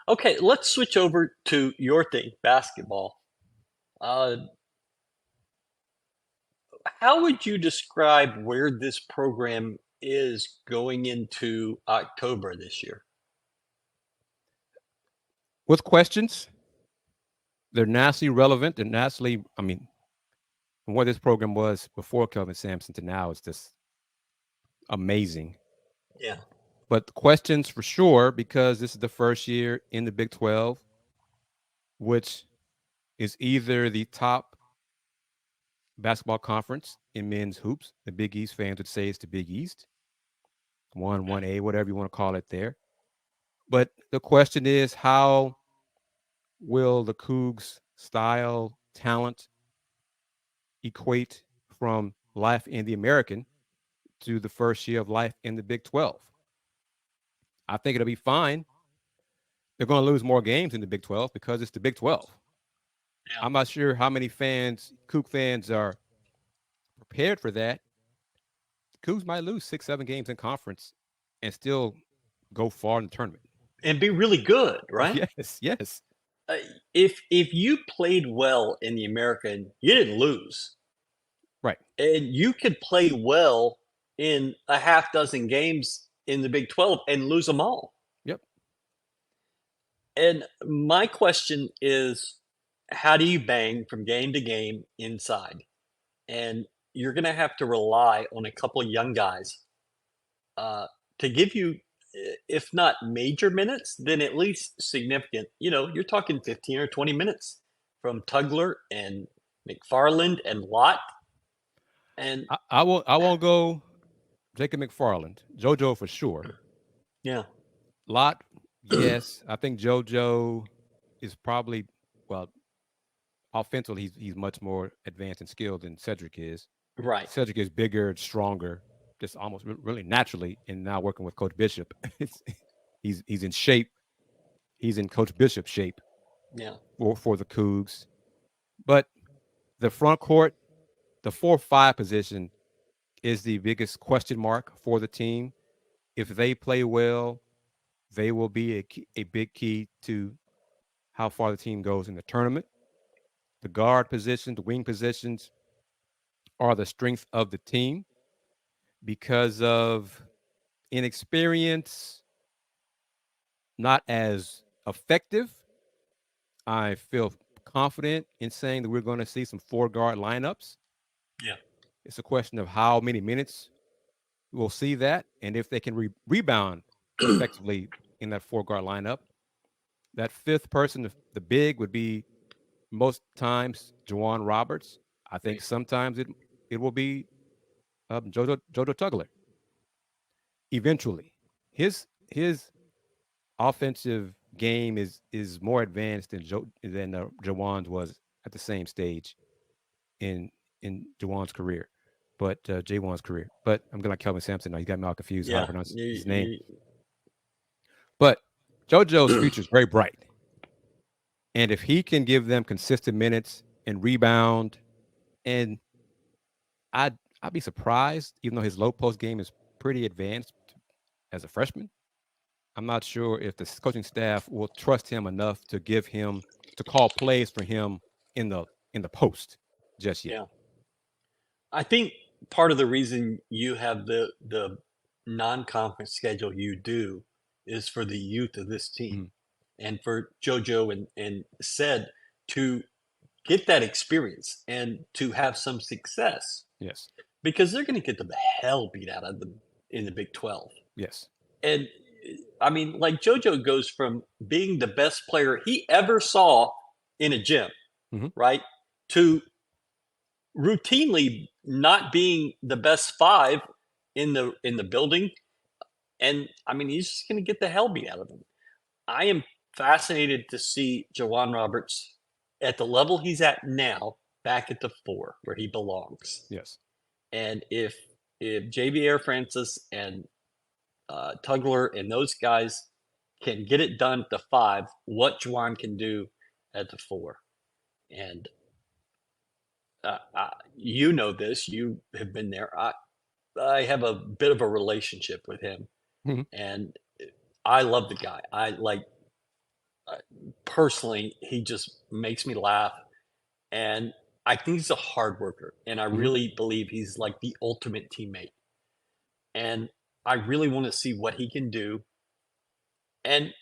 Okay, let's switch over to your thing, basketball. Uh, how would you describe where this program is going into October this year? With questions, they're nationally relevant. They're nationally, I mean, from what this program was before Kelvin Sampson to now is just amazing. Yeah. But the questions for sure, because this is the first year in the Big 12, which is either the top basketball conference in men's hoops. The Big East fans would say it's the Big East, 1A, whatever you want to call it there. But the question is, how will the Cougs' style, talent equate from life in the American to the first year of life in the Big 12? I think it'll be fine. They're going to lose more games in the Big 12 because it's the Big 12. Yeah. I'm not sure how many fans, Coug fans, are prepared for that. Cougs might lose 6, 7 games in conference and still go far in the tournament. And be really good, right? Yes, yes. Uh, if you played well in the American, you didn't lose, Right. and you could play well in a half dozen games in the Big 12 and lose them all. Yep. And my question is, how do you bang from game to game inside? And you're going to have to rely on a couple of young guys uh, to give you, if not major minutes, then at least significant. You're talking 15 or 20 minutes from Tugler and McFarland and Lott. And I won't go Jacob McFarland. JoJo for sure. yeah, Lot, yes. I think JoJo is probably, well, offensively he's much more advanced and skilled than Cedric is. right. Cedric is bigger, stronger, just almost really naturally. And now working with Coach Bishop, he's in shape. He's in Coach Bishop shape Yeah. for the Cougs. But the front court, the 4-5 position is the biggest question mark for the team. If they play well, they will be a big key to how far the team goes in the tournament. The guard position, the wing positions are the strength of the team because of inexperience, not as effective. I feel confident in saying that we're going to see some four guard lineups. Yeah. It's a question of how many minutes we'll see that and if they can rebound effectively in that four guard lineup. That fifth person, the big, would be most times Juwan Roberts. I think Right. sometimes it will be Jojo Tugler. Eventually, his offensive game is more advanced than Juwan's was at the same stage in Juwan's career, but Jaywan's career. But I'm going to Kelvin Sampson now. You got me all confused how I Yeah. pronounce You, his name. you, But JoJo's future is very bright, and if he can give them consistent minutes and rebound, and I'd be surprised, even though his low post game is pretty advanced as a freshman. I'm not sure if the coaching staff will trust him enough to give him to call plays for him in the post just yet. yeah. I think part of the reason you have the non-conference schedule you do is for the youth of this team Mhm. and for JoJo and said to get that experience and to have some success Yes. because they're going to get the hell beat out of them in the Big 12. Yes. And I mean, like JoJo goes from being the best player he ever saw in a gym, Hmm. right, to routinely not being the best five in the building. And I mean, he's just going to get the hell beat out of him. I am fascinated to see Jawan Roberts at the level he's at now, back at the four where he belongs. Yes. And if JV Air Francis and Tugler and those guys can get it done at the five, what Juwan can do at the four. And you know this, you have been there. I have a bit of a relationship with him, Hmm. and I love the guy. I like. Personally, he just makes me laugh, and I think he's a hard worker, and I Mhm. really believe he's like the ultimate teammate. And I really want to see what he can do. And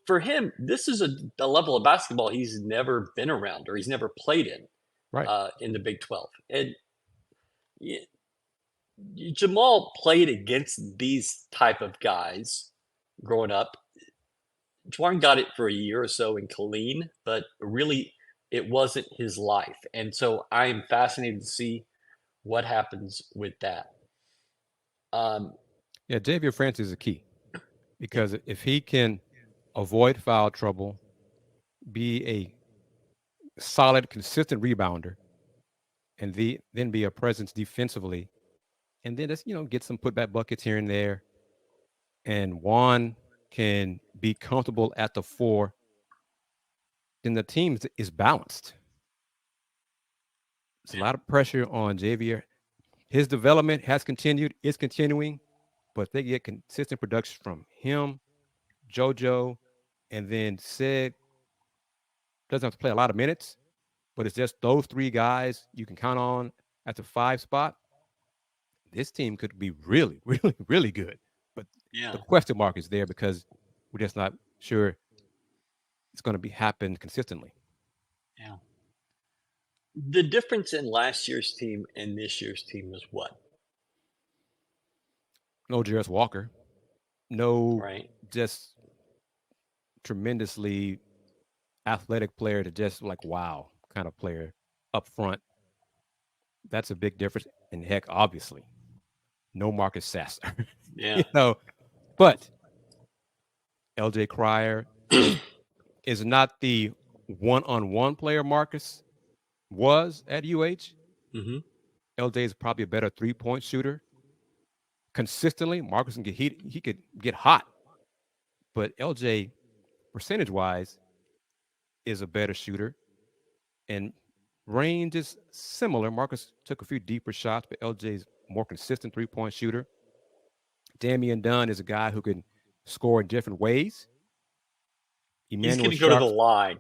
for him, this is a level of basketball he's never been around or he's never played Right. in the Big 12. And y- Jamal played against these type of guys growing up. Juwan got it for a year or so in Killeen, but really it wasn't his life. And so I am fascinated to see what happens with that. Um, Yeah, Xavier Francis is a key yeah, because if he can avoid foul trouble, be a solid, consistent rebounder, and then be a presence defensively, and then just get some putback buckets here and there, and Juan can be comfortable at the four, then the team is balanced. It's a yeah, lot of pressure on Xavier. His development has continued, is continuing, but they get consistent production from him, JoJo, and then Sid doesn't have to play a lot of minutes, but it's just those three guys you can count on at the five spot. This team could be really, really, really good. But the yeah, question mark is there because we're just not sure it's going to be happen consistently. yeah. The difference in last year's team and this year's team was what, No Jarris Walker, no right? just tremendously athletic player to just like wow kind of player up front. That's a big difference. And heck, obviously, no Marcus Sasser. Yeah. But LJ Cryer is not the one-on-one player Marcus was at UH. Hmm. LJ is probably a better three-point shooter. Consistently, Marcus can get he could get hot, but LJ percentage-wise is a better shooter, and range is similar. Marcus took a few deeper shots, but LJ's more consistent three-point shooter. Damian Dunn is a guy who can score in different ways. He's Emmanuel going to go to the Sharp, line,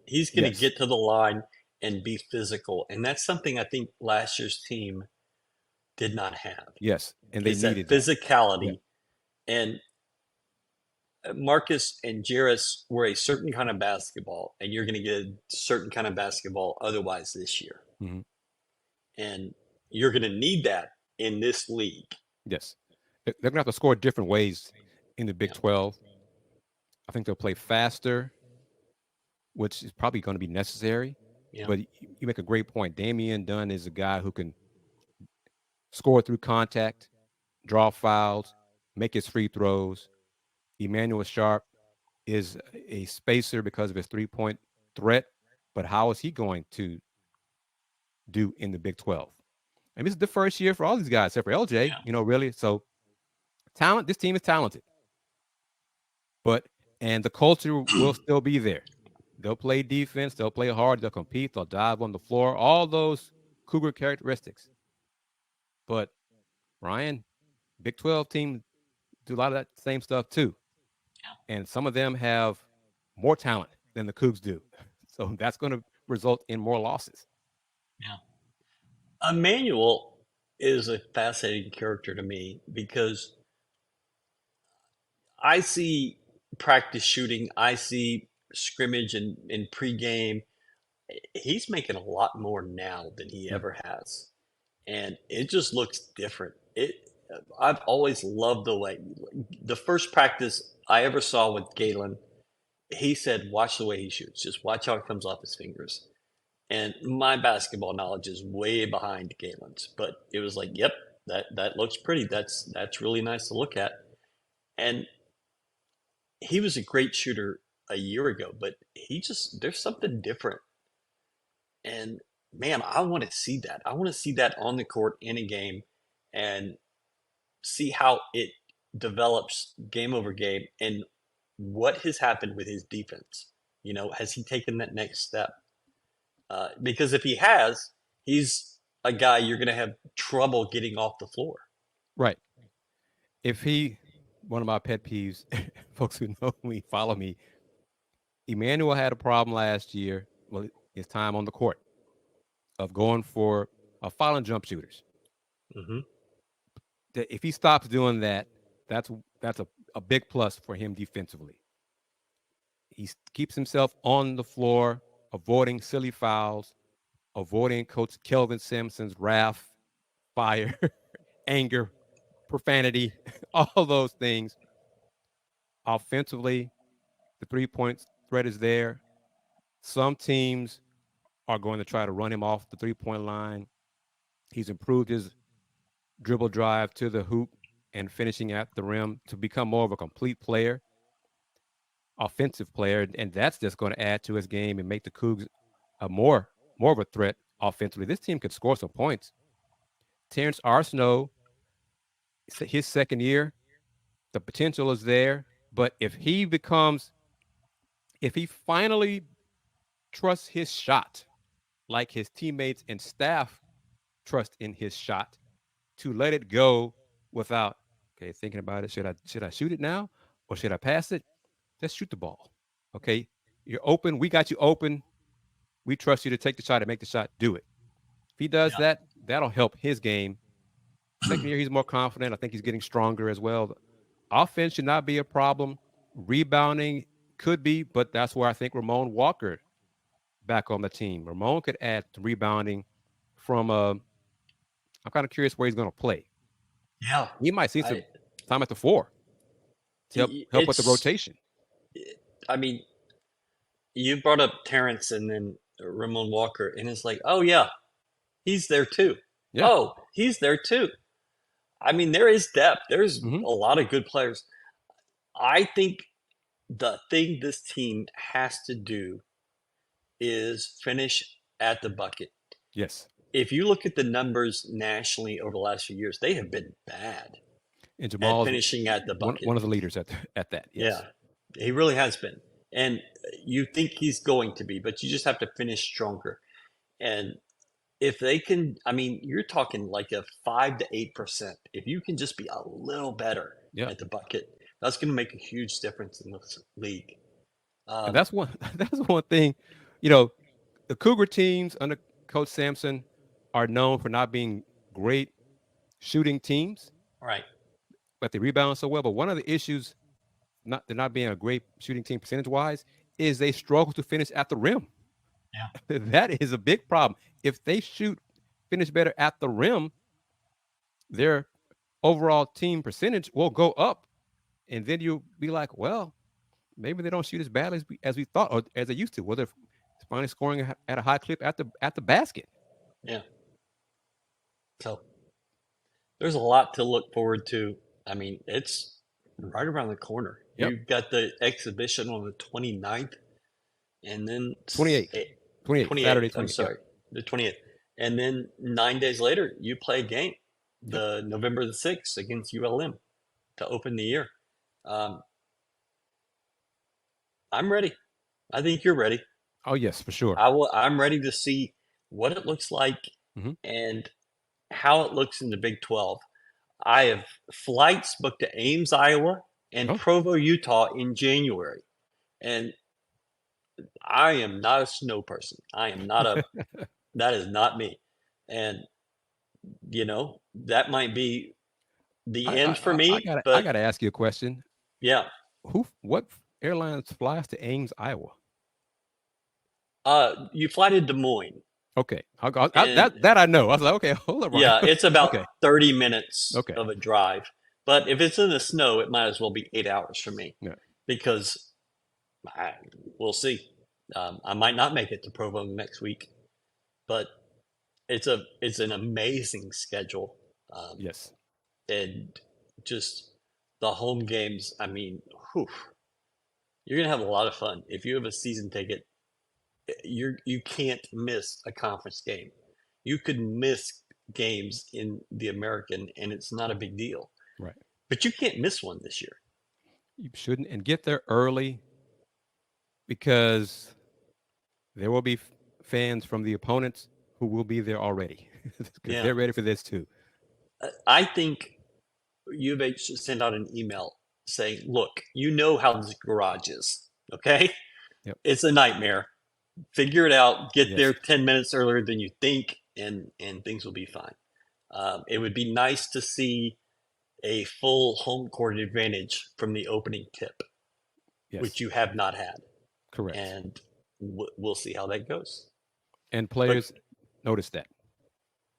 he's going to yes, get to the line and be physical. And that's something I think last year's team did not have yes, and they is that needed that. Yeah, physicality. And Marcus and Jairus were a certain kind of basketball, and you're going to get a certain kind of basketball otherwise this year. hmm And you're going to need that in this league. yes. They're gonna have to score different ways in the Big Yeah. 12. I think they'll play faster, which is probably going to be necessary. Yeah. But you make a great point. Damian Dunn is a guy who can score through contact, draw fouls, make his free throws. Emmanuel Sharp is a spacer because of his 3-point threat. But how is he going to do in the Big 12? And this is the first year for all these guys, except for LJ, Yeah. really. So talent, this team is talented. But and the culture will still be there. They'll play defense, they'll play hard, they'll compete, they'll dive on the floor, all those Cougar characteristics. But Ryan, Big 12 team do a lot of that same stuff too. And some of them have more talent than the Cougs do. So that's going to result in more losses. Yeah. Emmanuel is a fascinating character to me because I see practice shooting, I see scrimmage and pregame. He's making a lot more now than he Mm, ever has, and it just looks different. I've always loved the first practice I ever saw with Galen. He said, "Watch the way he shoots. Just watch how it comes off his fingers." And my basketball knowledge is way behind Galen's, but it was like, "Yep, that looks pretty. That's really nice to look at." And he was a great shooter a year ago, but there's something different. And man, I want to see that. I want to see that on the court in a game and see how it develops game over game and what has happened with his defense. Has he taken that next step? Because if he has, he's a guy you're going to have trouble getting off the floor. right. If he, one of my pet peeves, folks who know me, follow me, Emmanuel had a problem last year. Well, his time on the court of going for foul jump shooters. Hmm. That if he stops doing that, that's a big plus for him defensively. He keeps himself on the floor, avoiding silly fouls, avoiding Coach Kelvin Sampson's wrath, fire, anger, profanity, all those things. Offensively, the 3 point threat is there. Some teams are going to try to run him off the 3 point line. He's improved his dribble drive to the hoop and finishing at the rim to become more of a complete player, offensive player, and that's just going to add to his game and make the Cougs a more of a threat offensively. This team could score some points. Terrence Arsenault, his second year, the potential is there, but if he finally trusts his shot, like his teammates and staff trust in his shot, to let it go without thinking about it. Should I shoot it now or should I pass it? Just shoot the ball. Okay, you're open. We got you open. We trust you to take the shot and make the shot. Do it. If he does Yeah. that, that'll help his game. Second year, he's more confident. I think he's getting stronger as well. Offense should not be a problem. Rebounding could be, but that's where I think Ramon Walker back on the team. Ramon could add to rebounding from I'm kind of curious where he's going to play. Yeah. He might see some I, time at the four to help with the it's, rotation. I mean, you brought up Terrence and then Ramon Walker, and it's like, oh, yeah, he's there too. Yeah. Oh, he's there too. I mean, there is depth. There's Mm-hmm. a lot of good players. I think the thing this team has to do is finish at the bucket. Yes. If you look at the numbers nationally over the last few years, they have been bad And at Jamal's finishing at the bucket. one of the leaders at that. Yes. Yeah, he really has been. And you think he's going to be, but you just have to finish stronger. And if they can, I mean, you're talking like a 5 to 8%. If you can just be a little better Yeah. at the bucket, that's going to make a huge difference in this league. And Um, that's one that's one thing. You know, the Cougar teams under Coach Sampson are known for not being great shooting teams, right. but they rebound so well. But one of the issues, not they're not being a great shooting team percentage wise, is they struggle to finish at the rim. Yeah. That is a big problem. If they finish better at the rim, their overall team percentage will go up. And then you'll be like, well, maybe they don't shoot as badly as we thought or as they used to. Well, they're finally scoring at a high clip at the basket. Yeah. So there's a lot to look forward to. I mean, it's right around the corner. Yep. You've got the exhibition on the 29th and then 28th. 28th. Saturday 28th. I'm 28th. Yep. sorry, the 28th. And then 9 days later, you play a game, Yep. the November the 6th against ULM to open the year. Um, I'm ready. I think you're ready. Oh yes, for sure. I'm ready to see what it looks like Mm-hmm. and how it looks in the Big 12. I have flights booked to Ames, Iowa, and Oh. Provo, Utah in January. And I am not a snow person. I am not a, that is not me. And, that might be the end for me, I but gotta ask you a question. yeah. What airlines flies to Ames, Iowa? You fly to Des Moines, Okay, and that I know. I was like, okay, hold up, Ryan. yeah, it's about Okay, 30 minutes okay, of a drive. But if it's in the snow, it might as well be 8 hours for me yeah. because we'll see. I might not make it to Provo next week, but it's an amazing schedule, Yes. and just the home games. I mean, whew, you're gonna have a lot of fun if you have a season ticket. You can't miss a conference game. You could miss games in the American, and it's not a big deal. Right. But you can't miss one this year. You shouldn't, and get there early because there will be fans from the opponents who will be there already because Yeah, they're ready for this too. I think U of should send out an email saying, "Look, you know how this garage is, okay? Yep. It's a nightmare. Figure it out. Get Yes. there 10 minutes earlier than you think, and things will be fine. It would be nice to see a full home court advantage from the opening tip, which Yes. you have not had, Correct. and we'll see how that goes. And But players notice that.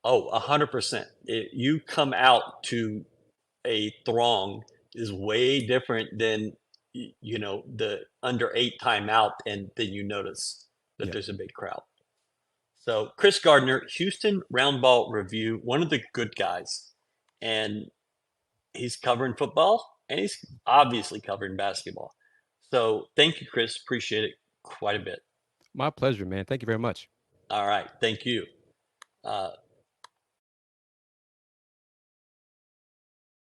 oh, 100%. You come out to a throng is way different than the under 8 timeout, and then you notice that Yeah. there's a big crowd. So Kris Gardner, Houston Roundball Review, one of the good guys, and he's covering football and he's obviously covering basketball. So thank you, Kris. Appreciate it quite a bit. My pleasure, man. Thank you very much. All right, thank you.